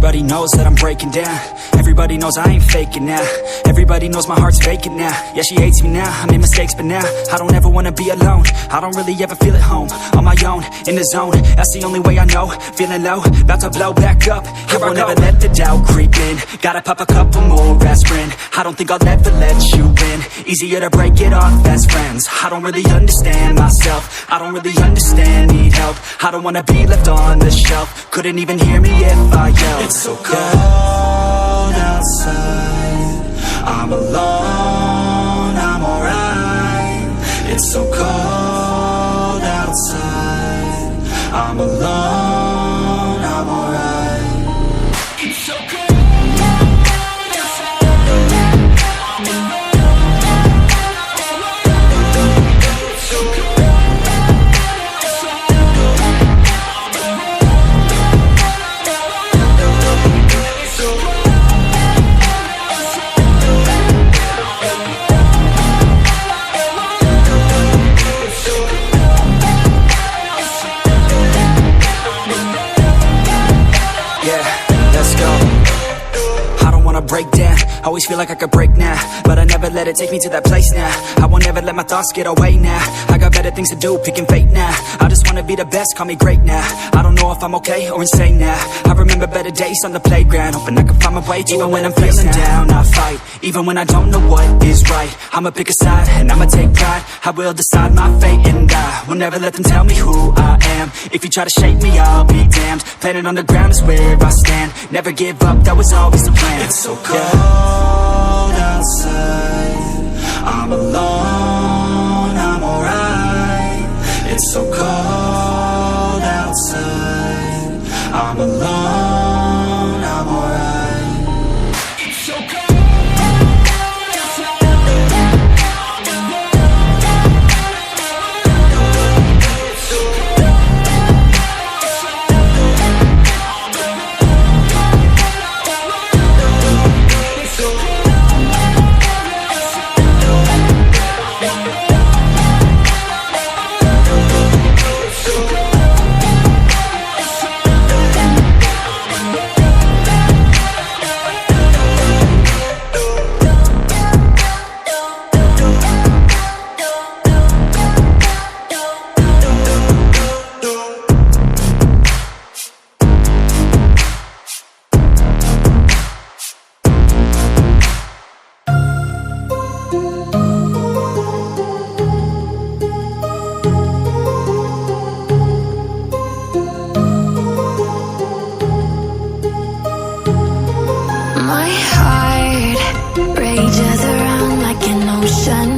Everybody knows that I'm breaking down. Everybody knows I ain't faking now. Everybody knows my heart's vacant now. Yeah, she hates me now, I made mistakes but now I don't ever wanna be alone. I don't really ever feel at home. On my own, in the zone, that's the only way I know. Feeling low, about to blow back up. Here I won't ever let the doubt creep in. Gotta pop a couple more aspirin. I don't think I'll ever let you in. Easier to break it off best friends. I don't really understand myself. I don't really understand, need help. I don't wanna be left on the shelf. Couldn't even hear me if I yelled. It's so cold outside, I'm alone, I'm alright. It's so cold outside, I'm alone, I'm alright. It's so cold. Break down, always feel like I could break now, but I never let it take me to that place now. I won't ever let my thoughts get away now. I got better things to do, picking fate now. I just wanna be the best, call me great now. I don't know if I'm okay or insane now. I remember better days on the playground, hoping I can find my way. Even when I'm feeling down, I fight. Even when I don't know what is right, I'ma pick a side and I'ma take pride. I will decide my fate and I will never let them tell me who I am. If you try to shake me, I'll be damned. Planet on the ground is where I stand. Never give up, that was always the plan. It's so cold outside, I'm alone, I'm alright. It's so cold outside, I'm alone, I'm alright. It's so cold. My heart rages around like an ocean